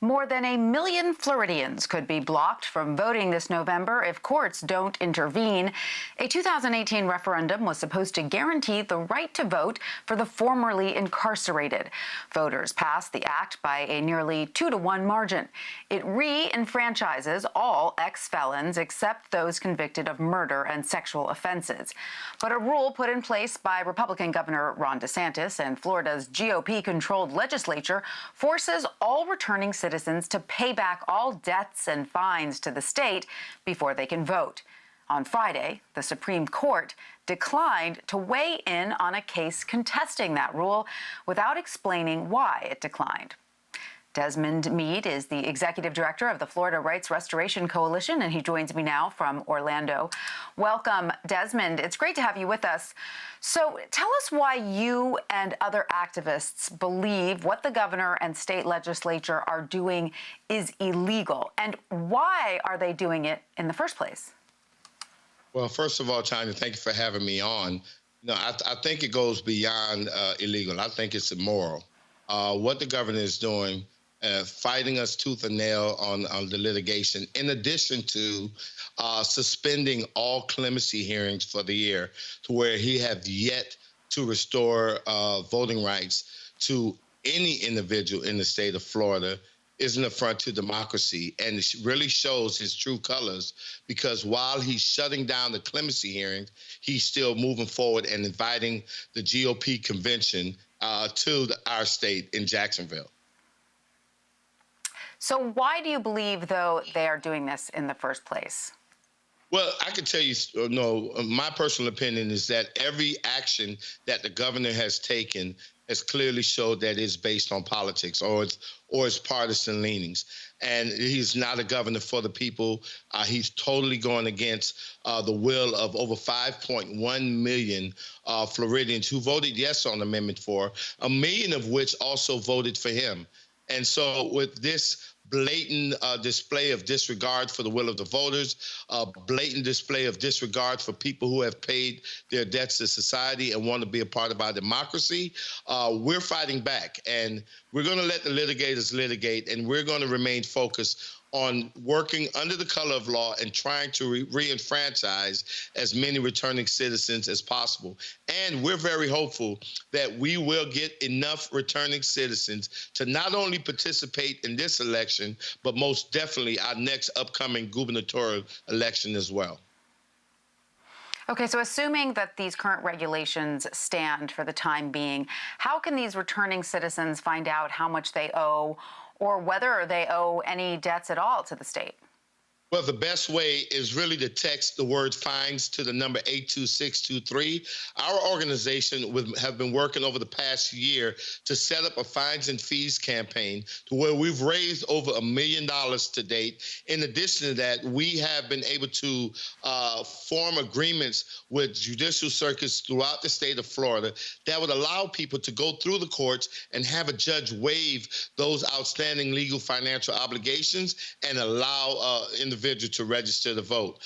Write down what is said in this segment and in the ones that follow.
More than 1 million Floridians could be blocked from voting this November if courts don't intervene. A 2018 referendum was supposed to guarantee the right to vote for the formerly incarcerated. Voters passed the act by a nearly 2-to-1 margin. It re-enfranchises all ex-felons except those convicted of murder and sexual offenses. But a rule put in place by Republican Governor Ron DeSantis and Florida's GOP-controlled legislature forces all returning citizens to pay back all debts and fines to the state before they can vote. On Friday, the Supreme Court declined to weigh in on a case contesting that rule without explaining why it declined. Desmond Meade is the executive director of the Florida Rights Restoration Coalition, and he joins me now from Orlando. Welcome, Desmond. It's great to have you with us. So tell us why you and other activists believe what the governor and state legislature are doing is illegal, and why are they doing it in the first place? Well, first of all, Tanya, thank you for having me on. No, I think it goes beyond illegal. I think it's immoral. What the governor is doing, fighting us tooth and nail on the litigation, in addition to suspending all clemency hearings for the year, to where he have yet to restore voting rights to any individual in the state of Florida, is an affront to democracy, and it really shows his true colors, because while he's shutting down the clemency hearings, he's still moving forward and inviting the GOP convention to our state in Jacksonville. So why do you believe, though, they are doing this in the first place? Well, I can tell you, my personal opinion is that every action that the governor has taken has clearly showed that it's based on politics or its partisan leanings. And he's not a governor for the people. He's totally going against the will of over 5.1 million Floridians who voted yes on Amendment 4, 1 million of which also voted for him. And so with this blatant display of disregard for the will of the voters, blatant display of disregard for people who have paid their debts to society and want to be a part of our democracy, we're fighting back. And we're going to let the litigators litigate, and we're going to remain focused on working under the color of law and trying to re-enfranchise as many returning citizens as possible. And we're very hopeful that we will get enough returning citizens to not only participate in this election, but most definitely our next upcoming gubernatorial election as well. Okay, so assuming that these current regulations stand for the time being, how can these returning citizens find out how much they owe or whether they owe any debts at all to the state? Well, the best way is really to text the word fines to the number 82623. Our organization have been working over the past year to set up a fines and fees campaign to where we've raised over $1 million to date. In addition to that, we have been able to form agreements with judicial circuits throughout the state of Florida that would allow people to go through the courts and have a judge waive those outstanding legal financial obligations and allow individuals to register to vote.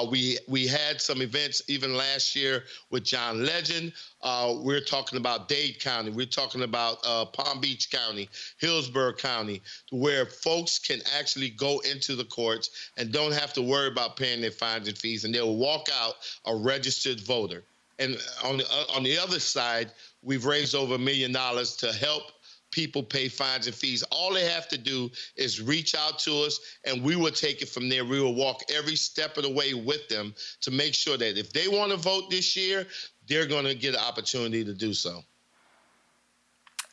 We had some events even last year with John Legend. We're talking about Dade County. We're talking about Palm Beach County, Hillsborough County, where folks can actually go into the courts and don't have to worry about paying their fines and fees, and they'll walk out a registered voter. And on the other side, we've raised over $1 million to help people pay fines and fees. All they have to do is reach out to us, and we will take it from there. We will walk every step of the way with them to make sure that if they want to vote this year, they're going to get an opportunity to do so.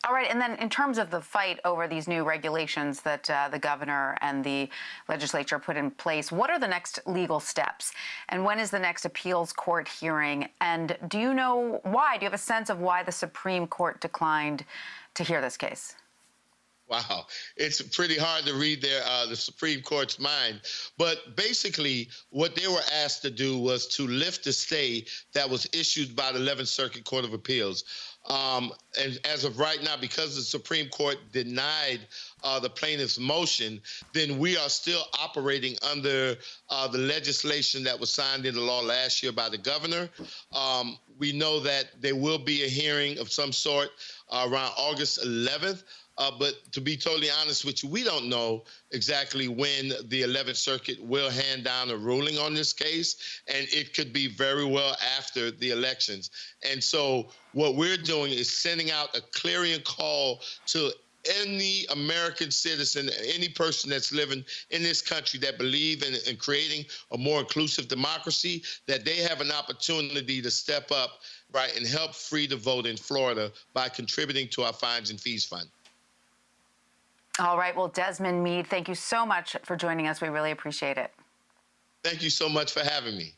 All right, and then in terms of the fight over these new regulations that the governor and the legislature put in place, what are the next legal steps? And when is the next appeals court hearing? And do you know why? Do you have a sense of why the Supreme Court declined to hear this case? Wow, it's pretty hard to read the Supreme Court's mind. But basically, what they were asked to do was to lift the stay that was issued by the 11th Circuit Court of Appeals. And as of right now, because the Supreme Court denied the plaintiff's motion, then we are still operating under the legislation that was signed into law last year by the governor. We know that there will be a hearing of some sort around August 11th. But to be totally honest with you, we don't know exactly when the 11th Circuit will hand down a ruling on this case, and it could be very well after the elections. And so what we're doing is sending out a clarion call to any American citizen, any person that's living in this country that believe in creating a more inclusive democracy, that they have an opportunity to step up, right, and help free the vote in Florida by contributing to our fines and fees fund. All right. Well, Desmond Meade, thank you so much for joining us. We really appreciate it. Thank you so much for having me.